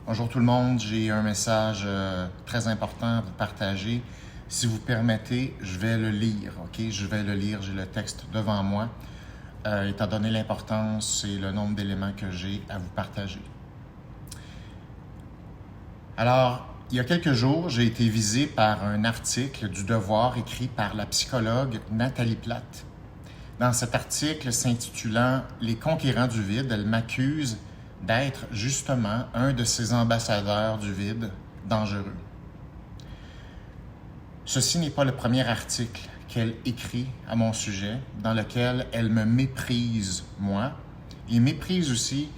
Bonjour tout le monde, j'ai un message très important à vous partager. Si vous permettez, je vais le lire, ok? Je vais le lire, j'ai le texte devant moi, étant donné l'importance et le nombre d'éléments que j'ai à vous partager. Alors, il y a quelques jours, j'ai été visé par un article du Devoir écrit par la psychologue Nathalie Platte. Dans cet article s'intitulant « Les conquérants du vide », elle m'accuse d'être justement un de ces ambassadeurs du vide dangereux. Ceci n'est pas le premier article qu'elle écrit à mon sujet, dans lequel elle me méprise, moi, et méprise aussi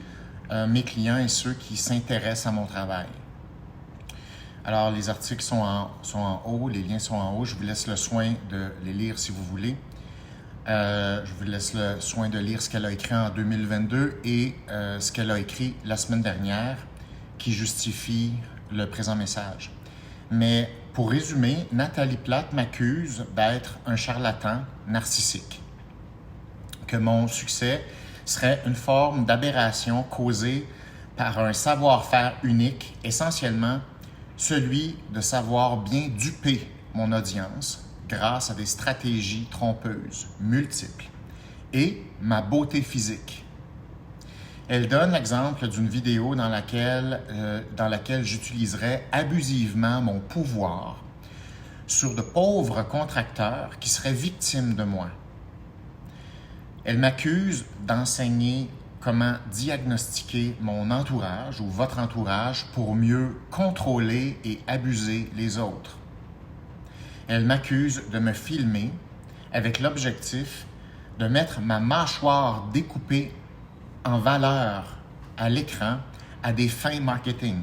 mes clients et ceux qui s'intéressent à mon travail. Alors, les articles sont en haut, les liens sont en haut, je vous laisse le soin de les lire si vous voulez. Je vous laisse le soin de lire ce qu'elle a écrit en 2022 et ce qu'elle a écrit la semaine dernière qui justifie le présent message. Mais pour résumer, Nathalie Platte m'accuse d'être un charlatan narcissique, que mon succès serait une forme d'aberration causée par un savoir-faire unique, essentiellement celui de savoir bien duper mon audience grâce à des stratégies trompeuses multiples et ma beauté physique. Elle donne l'exemple d'une vidéo dans laquelle j'utiliserais abusivement mon pouvoir sur de pauvres contracteurs qui seraient victimes de moi. Elle m'accuse d'enseigner comment diagnostiquer mon entourage ou votre entourage pour mieux contrôler et abuser les autres. Elle m'accuse de me filmer avec l'objectif de mettre ma mâchoire découpée en valeur à l'écran à des fins marketing.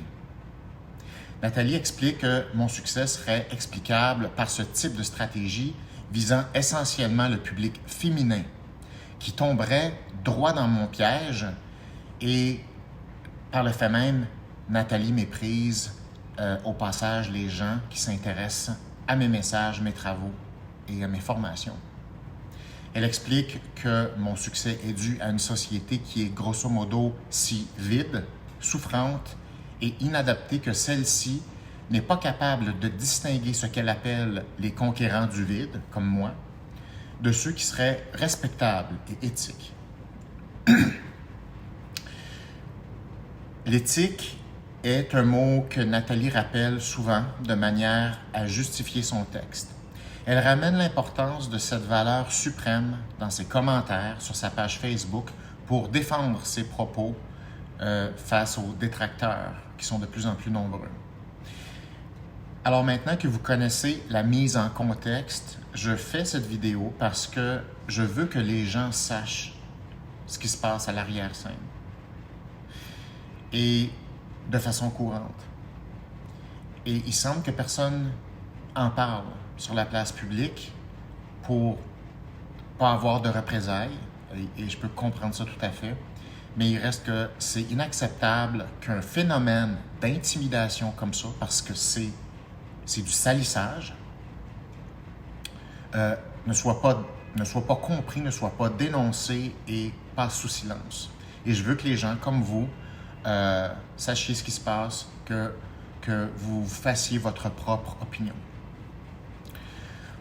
Nathalie explique que mon succès serait explicable par ce type de stratégie visant essentiellement le public féminin qui tomberait droit dans mon piège et par le fait même, Nathalie méprise au passage les gens qui s'intéressent à mes messages, mes travaux et à mes formations. Elle explique que mon succès est dû à une société qui est grosso modo si vide, souffrante et inadaptée que celle-ci n'est pas capable de distinguer ce qu'elle appelle les conquérants du vide, comme moi, de ceux qui seraient respectables et éthiques. L'éthique est un mot que Nathalie rappelle souvent de manière à justifier son texte. Elle ramène l'importance de cette valeur suprême dans ses commentaires sur sa page Facebook pour défendre ses propos face aux détracteurs qui sont de plus en plus nombreux. Alors maintenant que vous connaissez la mise en contexte, je fais cette vidéo parce que je veux que les gens sachent ce qui se passe à l'arrière-scène. Et de façon courante. Et il semble que personne en parle sur la place publique pour pas avoir de représailles, et je peux comprendre ça tout à fait, mais il reste que c'est inacceptable qu'un phénomène d'intimidation comme ça, parce que c'est du salissage, ne soit pas compris, ne soit pas dénoncé et passe sous silence. Et je veux que les gens comme vous sachiez ce qui se passe, que vous fassiez votre propre opinion.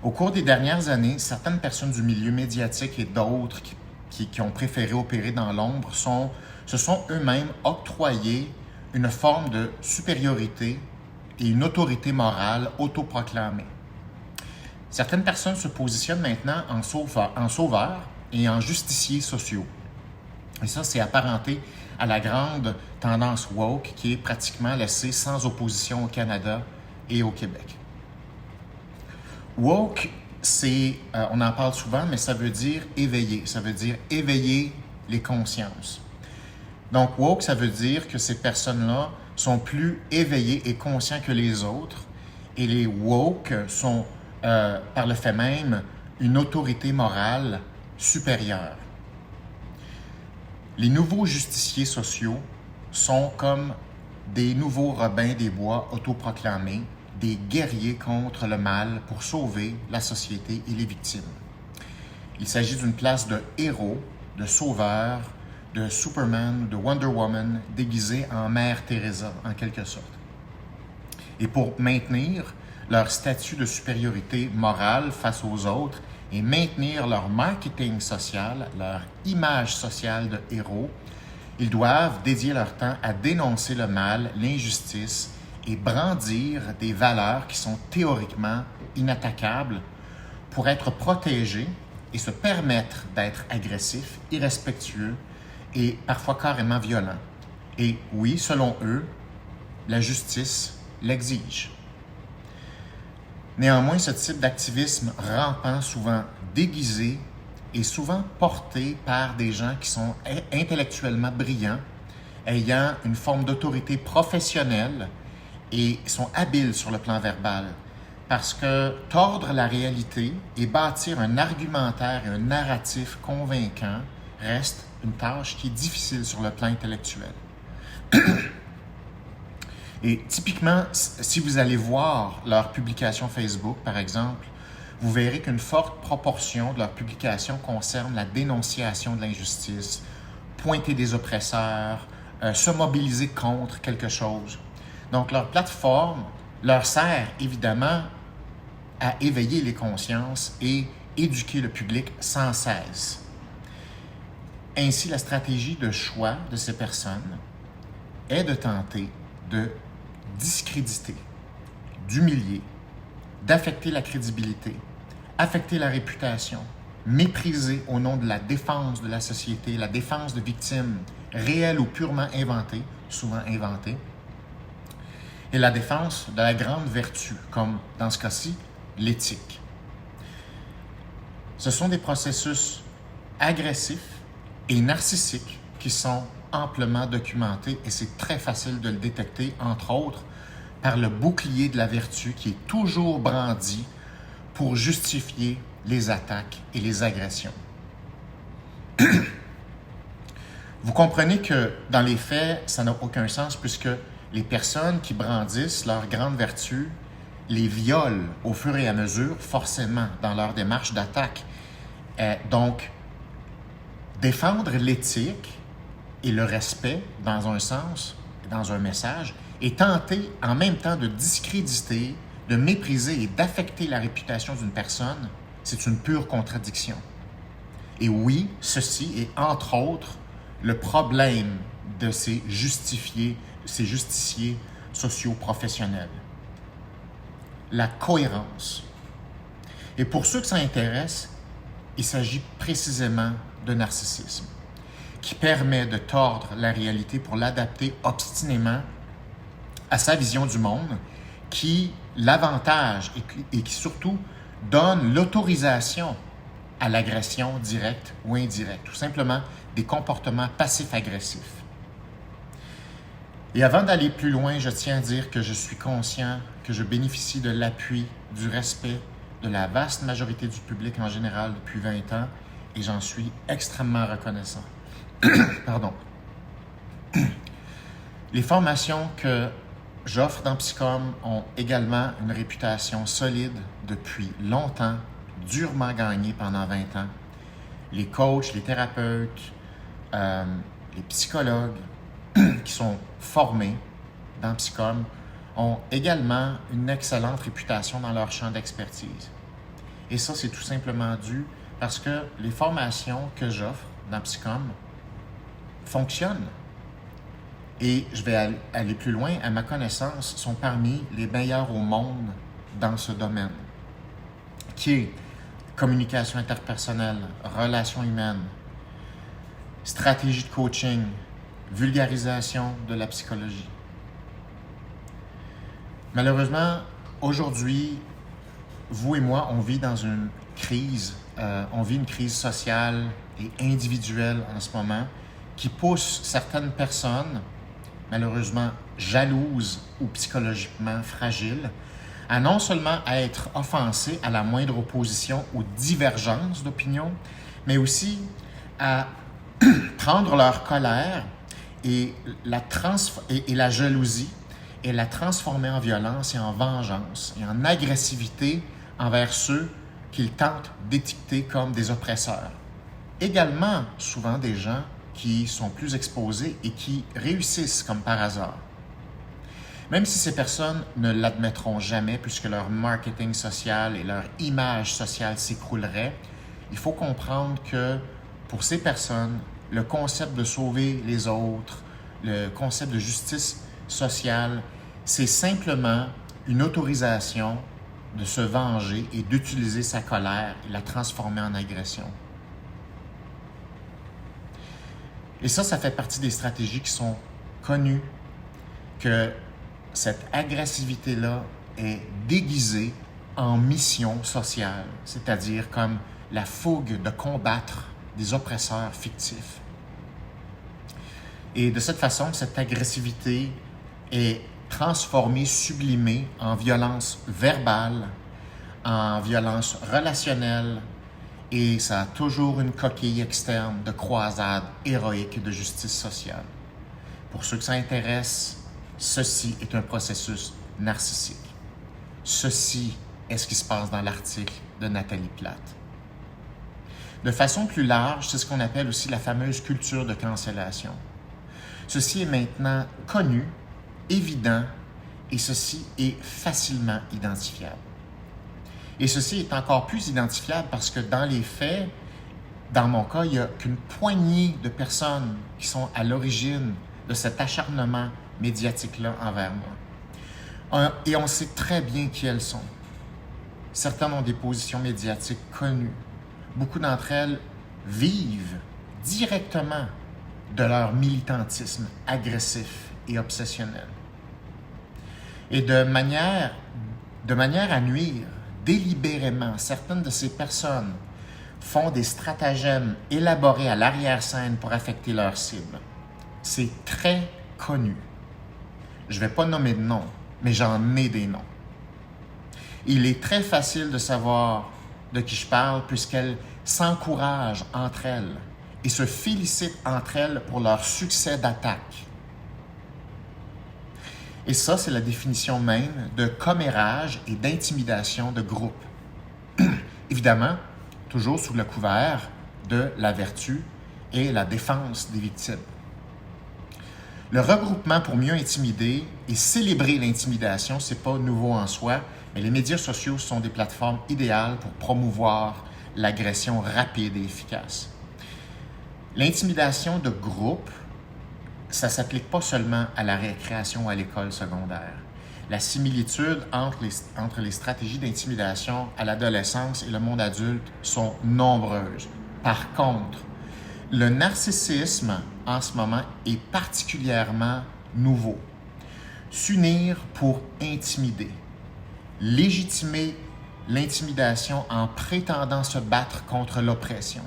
Au cours des dernières années, certaines personnes du milieu médiatique et d'autres qui ont préféré opérer dans l'ombre se sont eux-mêmes octroyés une forme de supériorité et une autorité morale autoproclamée. Certaines personnes se positionnent maintenant en sauveurs et en justiciers sociaux. Et ça, c'est apparenté à la grande tendance woke qui est pratiquement laissée sans opposition au Canada et au Québec. Woke, on en parle souvent, mais ça veut dire éveiller. Ça veut dire éveiller les consciences. Donc, woke, ça veut dire que ces personnes-là sont plus éveillées et conscients que les autres. Et les woke sont, par le fait même, une autorité morale supérieure. Les nouveaux justiciers sociaux sont comme des nouveaux Robins des Bois autoproclamés, des guerriers contre le mal pour sauver la société et les victimes. Il s'agit d'une place de héros, de sauveurs, de Superman, de Wonder Woman, déguisés en Mère Teresa, en quelque sorte. Et pour maintenir leur statut de supériorité morale face aux autres et maintenir leur marketing social, leur image sociale de héros, ils doivent dédier leur temps à dénoncer le mal, l'injustice et brandir des valeurs qui sont théoriquement inattaquables pour être protégés et se permettre d'être agressifs, irrespectueux et parfois carrément violents. Et oui, selon eux, la justice l'exige. Néanmoins, ce type d'activisme rampant, souvent déguisé et souvent porté par des gens qui sont intellectuellement brillants, ayant une forme d'autorité professionnelle et sont habiles sur le plan verbal. Parce que tordre la réalité et bâtir un argumentaire et un narratif convaincant reste une tâche qui est difficile sur le plan intellectuel. Et typiquement, si vous allez voir leurs publications Facebook, par exemple, vous verrez qu'une forte proportion de leurs publications concerne la dénonciation de l'injustice, pointer des oppresseurs, se mobiliser contre quelque chose. Donc, leur plateforme leur sert évidemment à éveiller les consciences et éduquer le public sans cesse. Ainsi, la stratégie de choix de ces personnes est de tenter de discréditer, d'humilier, d'affecter la crédibilité, affecter la réputation, mépriser au nom de la défense de la société, la défense de victimes réelles ou purement inventées, souvent inventées, et la défense de la grande vertu, comme dans ce cas-ci, l'éthique. Ce sont des processus agressifs et narcissiques qui sont amplement documentés et c'est très facile de le détecter, entre autres, par le bouclier de la vertu qui est toujours brandi pour justifier les attaques et les agressions. Vous comprenez que dans les faits, ça n'a aucun sens puisque les personnes qui brandissent leur grande vertu les violent au fur et à mesure, forcément, dans leur démarche d'attaque. Donc, défendre l'éthique et le respect dans un sens, dans un message, et tenter en même temps de discréditer, de mépriser et d'affecter la réputation d'une personne, c'est une pure contradiction. Et oui, ceci est entre autres le problème de ces justiciers socio-professionnels. La cohérence. Et pour ceux que ça intéresse, il s'agit précisément de narcissisme, qui permet de tordre la réalité pour l'adapter obstinément à sa vision du monde, qui l'avantage et qui surtout donne l'autorisation à l'agression directe ou indirecte, tout simplement des comportements passifs-agressifs. Et avant d'aller plus loin, je tiens à dire que je suis conscient que je bénéficie de l'appui, du respect de la vaste majorité du public en général depuis 20 ans et j'en suis extrêmement reconnaissant. Pardon. Les formations que j'offre dans Psychom ont également une réputation solide depuis longtemps, durement gagnée pendant 20 ans. Les coachs, les thérapeutes, les psychologues qui sont formés dans Psychom ont également une excellente réputation dans leur champ d'expertise. Et ça, c'est tout simplement dû parce que les formations que j'offre dans Psychom fonctionnent. Et je vais aller plus loin, à ma connaissance, sont parmi les meilleurs au monde dans ce domaine, qui est communication interpersonnelle, relations humaines, stratégie de coaching, vulgarisation de la psychologie. Malheureusement, aujourd'hui, vous et moi, on vit dans une crise. On vit une crise sociale et individuelle en ce moment qui pousse certaines personnes, malheureusement jalouses ou psychologiquement fragiles, à non seulement à être offensées à la moindre opposition ou divergence d'opinion, mais aussi à prendre leur colère et la jalousie et la transformer en violence et en vengeance et en agressivité envers ceux qu'ils tentent d'étiqueter comme des oppresseurs. Également, souvent des gens qui sont plus exposées et qui réussissent comme par hasard. Même si ces personnes ne l'admettront jamais puisque leur marketing social et leur image sociale s'écrouleraient, il faut comprendre que pour ces personnes, le concept de sauver les autres, le concept de justice sociale, c'est simplement une autorisation de se venger et d'utiliser sa colère et la transformer en agression. Et ça fait partie des stratégies qui sont connues, que cette agressivité-là est déguisée en mission sociale, c'est-à-dire comme la fougue de combattre des oppresseurs fictifs. Et de cette façon, cette agressivité est transformée, sublimée en violence verbale, en violence relationnelle, et ça a toujours une coquille externe de croisade héroïque de justice sociale. Pour ceux que ça intéresse, ceci est un processus narcissique. Ceci est ce qui se passe dans l'article de Nathalie Platt. De façon plus large, c'est ce qu'on appelle aussi la fameuse culture de cancellation. Ceci est maintenant connu, évident, et ceci est facilement identifiable. Et ceci est encore plus identifiable parce que dans les faits, dans mon cas, il n'y a qu'une poignée de personnes qui sont à l'origine de cet acharnement médiatique-là envers moi. Et on sait très bien qui elles sont. Certaines ont des positions médiatiques connues. Beaucoup d'entre elles vivent directement de leur militantisme agressif et obsessionnel. Et de manière à nuire délibérément, certaines de ces personnes font des stratagèmes élaborés à l'arrière-scène pour affecter leur cible. C'est très connu. Je ne vais pas nommer de nom, mais j'en ai des noms. Il est très facile de savoir de qui je parle puisqu'elles s'encouragent entre elles et se félicitent entre elles pour leur succès d'attaque. Et ça, c'est la définition même de commérage et d'intimidation de groupe. Évidemment, toujours sous le couvert de la vertu et la défense des victimes. Le regroupement pour mieux intimider et célébrer l'intimidation, ce n'est pas nouveau en soi, mais les médias sociaux sont des plateformes idéales pour promouvoir l'agression rapide et efficace. L'intimidation de groupe, ça ne s'applique pas seulement à la récréation ou à l'école secondaire. La similitude entre les stratégies d'intimidation à l'adolescence et le monde adulte sont nombreuses. Par contre, le narcissisme, en ce moment, est particulièrement nouveau. S'unir pour intimider, légitimer l'intimidation en prétendant se battre contre l'oppression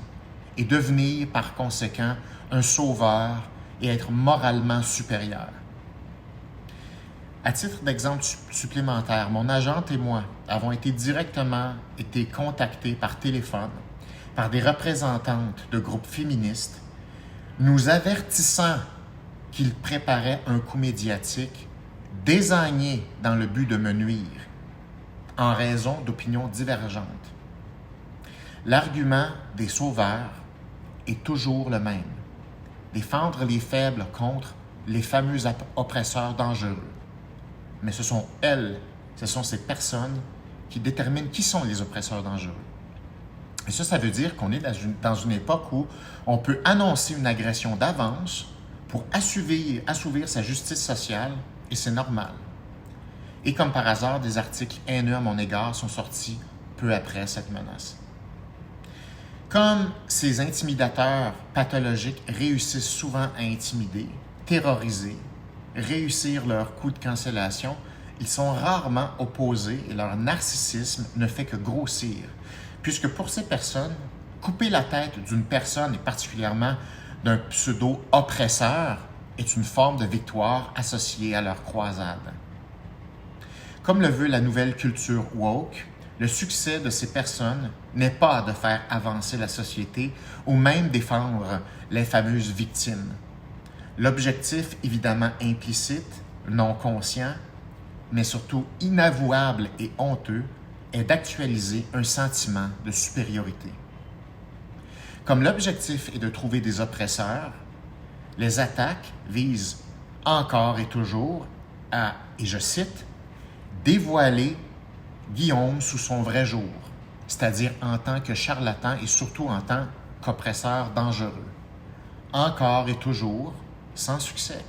et devenir, par conséquent, un sauveur et être moralement supérieur. À titre d'exemple supplémentaire, mon agente et moi avons directement été contactés par téléphone par des représentantes de groupes féministes nous avertissant qu'ils préparaient un coup médiatique désigné dans le but de me nuire en raison d'opinions divergentes. L'argument des sauveurs est toujours le même. Défendre les faibles contre les fameux oppresseurs dangereux. Mais ce sont ces personnes qui déterminent qui sont les oppresseurs dangereux. Et ça veut dire qu'on est dans une époque où on peut annoncer une agression d'avance pour assouvir sa justice sociale, et c'est normal. Et comme par hasard, des articles haineux à mon égard sont sortis peu après cette menace. Comme ces intimidateurs pathologiques réussissent souvent à intimider, terroriser, réussir leur coup de cancellation, ils sont rarement opposés et leur narcissisme ne fait que grossir. Puisque pour ces personnes, couper la tête d'une personne et particulièrement d'un pseudo-oppresseur est une forme de victoire associée à leur croisade. Comme le veut la nouvelle culture woke, le succès de ces personnes n'est pas de faire avancer la société ou même défendre les fameuses victimes. L'objectif, évidemment implicite, non conscient, mais surtout inavouable et honteux, est d'actualiser un sentiment de supériorité. Comme l'objectif est de trouver des oppresseurs, Les attaques visent encore et toujours à, et je cite, dévoiler Guillaume sous son vrai jour, c'est-à-dire en tant que charlatan et surtout en tant qu'oppresseur dangereux. Encore et toujours, sans succès.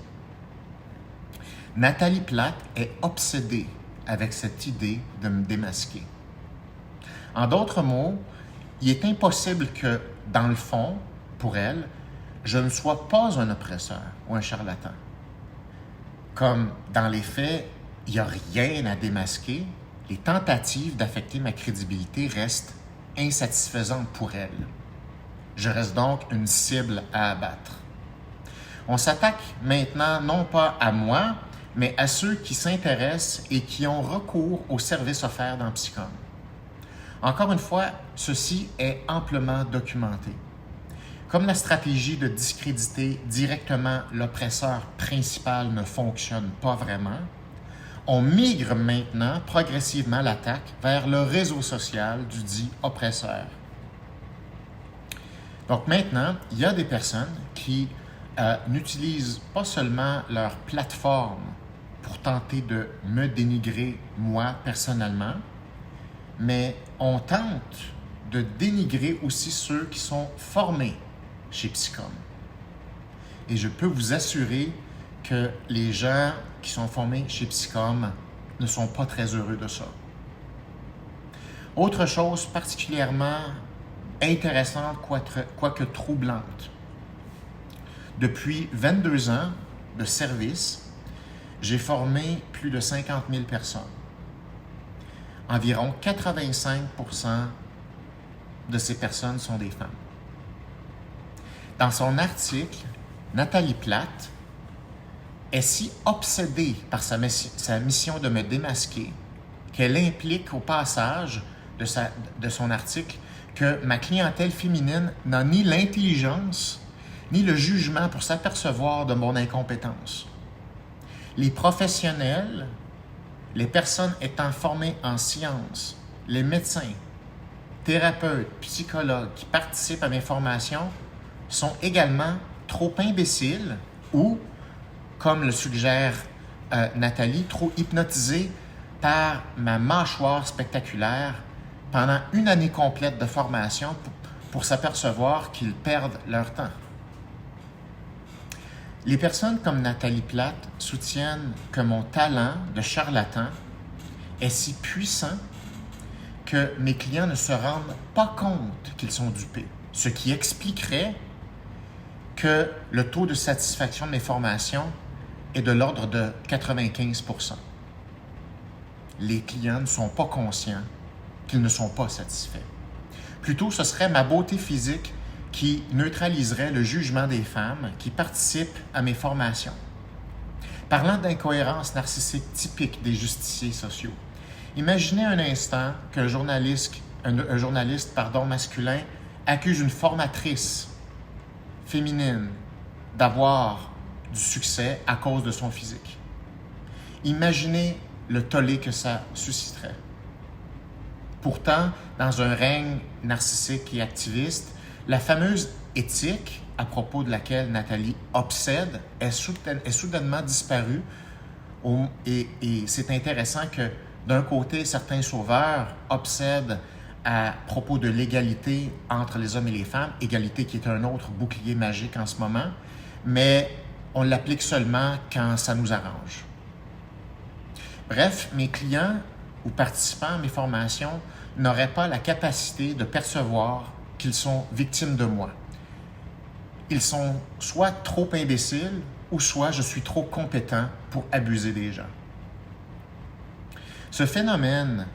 Nathalie Plate est obsédée avec cette idée de me démasquer. En d'autres mots, il est impossible que, dans le fond, pour elle, je ne sois pas un oppresseur ou un charlatan. Comme dans les faits, il n'y a rien à démasquer, les tentatives d'affecter ma crédibilité restent insatisfaisantes pour elle. Je reste donc une cible à abattre. On s'attaque maintenant non pas à moi, mais à ceux qui s'intéressent et qui ont recours aux services offerts dans Psychom. Encore une fois, ceci est amplement documenté. Comme la stratégie de discréditer directement l'oppresseur principal ne fonctionne pas vraiment, on migre maintenant progressivement l'attaque vers le réseau social du dit oppresseur. Donc maintenant, il y a des personnes qui n'utilisent pas seulement leur plateforme pour tenter de me dénigrer moi personnellement, mais on tente de dénigrer aussi ceux qui sont formés chez Psychom. Et je peux vous assurer que les gens qui sont formés chez Psychom ne sont pas très heureux de ça. Autre chose particulièrement intéressante, quoique troublante. Depuis 22 ans de service, j'ai formé plus de 50 000 personnes. Environ 85% de ces personnes sont des femmes. Dans son article, Nathalie Plate est si obsédée par sa mission de me démasquer qu'elle implique au passage de son article que ma clientèle féminine n'a ni l'intelligence ni le jugement pour s'apercevoir de mon incompétence. Les professionnels, les personnes étant formées en sciences, les médecins, thérapeutes, psychologues qui participent à mes formations sont également trop imbéciles ou, comme le suggère Nathalie, trop hypnotisés par ma mâchoire spectaculaire pendant une année complète de formation pour s'apercevoir qu'ils perdent leur temps. Les personnes comme Nathalie Plate soutiennent que mon talent de charlatan est si puissant que mes clients ne se rendent pas compte qu'ils sont dupés, ce qui expliquerait que le taux de satisfaction de mes formations est de l'ordre de 95%. Les clients ne sont pas conscients qu'ils ne sont pas satisfaits. Plutôt, ce serait ma beauté physique qui neutraliserait le jugement des femmes qui participent à mes formations. Parlant d'incohérence narcissique typique des justiciers sociaux, imaginez un instant qu'un journaliste masculin accuse une formatrice féminine d'avoir du succès à cause de son physique. Imaginez le tollé que ça susciterait. Pourtant, dans un règne narcissique et activiste, la fameuse éthique à propos de laquelle Nathalie obsède est soudainement disparue. Et c'est intéressant que, d'un côté, certains sauveurs obsèdent à propos de l'égalité entre les hommes et les femmes, égalité qui est un autre bouclier magique en ce moment, mais on l'applique seulement quand ça nous arrange. Bref, mes clients ou participants à mes formations n'auraient pas la capacité de percevoir qu'ils sont victimes de moi. Ils sont soit trop imbéciles ou soit je suis trop compétent pour abuser des gens. Ce phénomène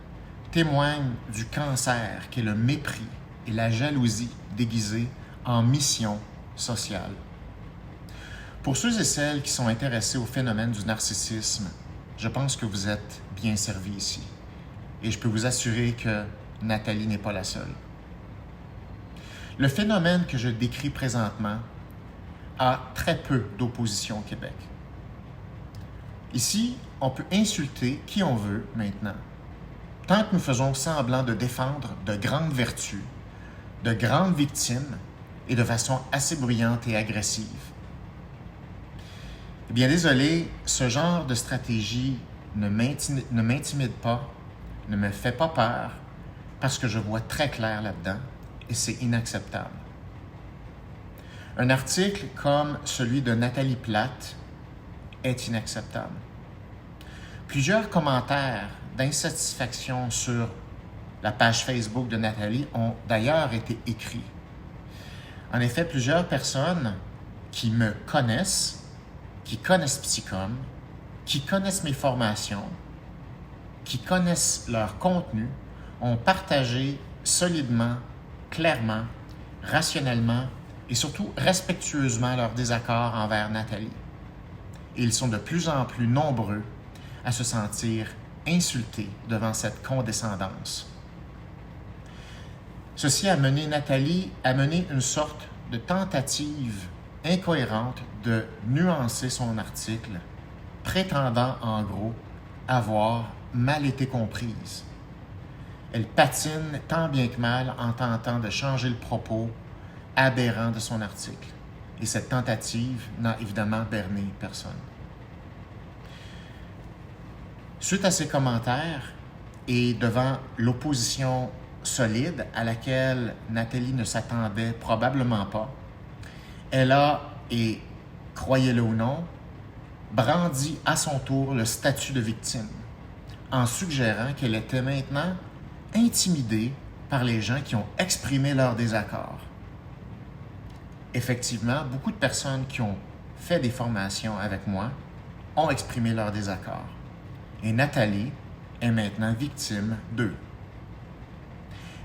témoigne du cancer qu'est le mépris et la jalousie déguisés en mission sociale. Pour ceux et celles qui sont intéressés au phénomène du narcissisme, je pense que vous êtes bien servis ici. Et je peux vous assurer que Nathalie n'est pas la seule. Le phénomène que je décris présentement a très peu d'opposition au Québec. Ici, on peut insulter qui on veut maintenant, tant que nous faisons semblant de défendre de grandes vertus, de grandes victimes et de façon assez bruyante et agressive. Bien désolé, ce genre de stratégie ne m'intimide pas, ne me fait pas peur, parce que je vois très clair là-dedans et c'est inacceptable. Un article comme celui de Nathalie Platte est inacceptable. Plusieurs commentaires d'insatisfaction sur la page Facebook de Nathalie ont d'ailleurs été écrits. En effet, plusieurs personnes qui me connaissent, qui connaissent Psychom, qui connaissent mes formations, qui connaissent leur contenu, ont partagé solidement, clairement, rationnellement et surtout respectueusement leur désaccord envers Nathalie. Et ils sont de plus en plus nombreux à se sentir insultés devant cette condescendance. Ceci a mené Nathalie à mener une sorte de tentative incohérente de nuancer son article, prétendant en gros avoir mal été comprise. Elle patine tant bien que mal en tentant de changer le propos aberrant de son article. Et cette tentative n'a évidemment berné personne. Suite à ces commentaires et devant l'opposition solide à laquelle Nathalie ne s'attendait probablement pas, elle a, et croyez-le ou non, brandi à son tour le statut de victime, en suggérant qu'elle était maintenant intimidée par les gens qui ont exprimé leur désaccord. Effectivement, beaucoup de personnes qui ont fait des formations avec moi ont exprimé leur désaccord. Et Nathalie est maintenant victime d'eux.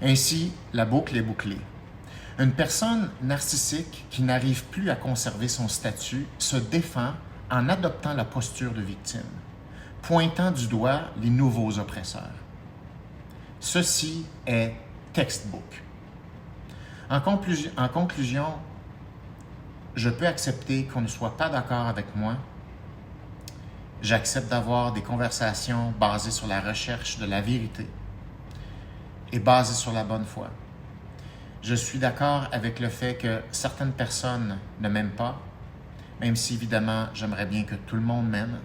Ainsi, la boucle est bouclée. Une personne narcissique qui n'arrive plus à conserver son statut se défend en adoptant la posture de victime, pointant du doigt les nouveaux oppresseurs. Ceci est textbook. En conclusion, je peux accepter qu'on ne soit pas d'accord avec moi. J'accepte d'avoir des conversations basées sur la recherche de la vérité et basées sur la bonne foi. Je suis d'accord avec le fait que certaines personnes ne m'aiment pas, même si évidemment j'aimerais bien que tout le monde m'aime.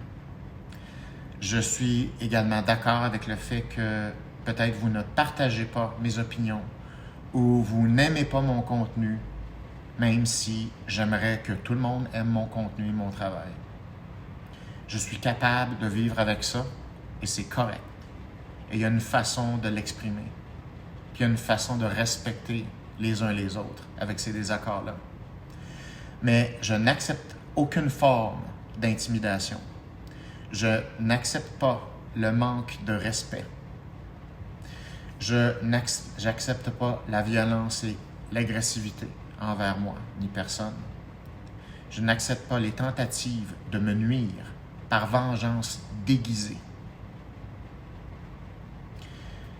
Je suis également d'accord avec le fait que peut-être vous ne partagez pas mes opinions ou vous n'aimez pas mon contenu, même si j'aimerais que tout le monde aime mon contenu et mon travail. Je suis capable de vivre avec ça et c'est correct. Et il y a une façon de l'exprimer. Puis il y a une façon de respecter les uns les autres avec ces désaccords-là. Mais je n'accepte aucune forme d'intimidation. Je n'accepte pas le manque de respect. Je n'accepte pas la violence et l'agressivité envers moi, ni personne. Je n'accepte pas les tentatives de me nuire par vengeance déguisée.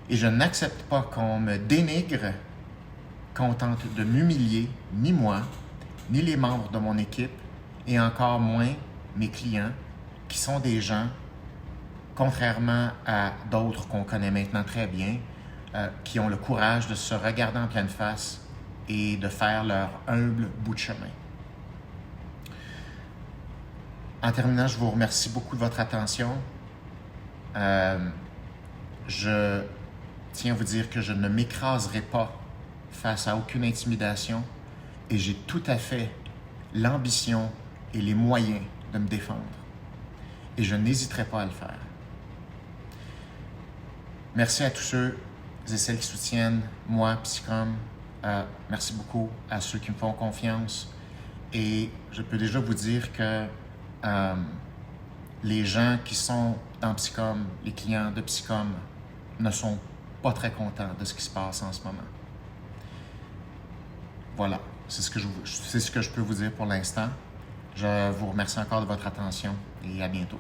Et je n'accepte pas qu'on me dénigre, qu'on tente de m'humilier, ni moi, ni les membres de mon équipe, et encore moins mes clients, qui sont des gens, contrairement à d'autres qu'on connaît maintenant très bien, qui ont le courage de se regarder en pleine face et de faire leur humble bout de chemin. En terminant, je vous remercie beaucoup de votre attention. Je tiens à vous dire que je ne m'écraserai pas face à aucune intimidation et j'ai tout à fait l'ambition et les moyens de me défendre. Et je n'hésiterai pas à le faire. Merci à tous ceux et celles qui soutiennent moi, Psychom. Merci beaucoup à ceux qui me font confiance. Et je peux déjà vous dire que les gens qui sont dans Psychom, les clients de Psychom, ne sont pas très contents de ce qui se passe en ce moment. Voilà, c'est ce que je peux vous dire pour l'instant. Je vous remercie encore de votre attention et à bientôt.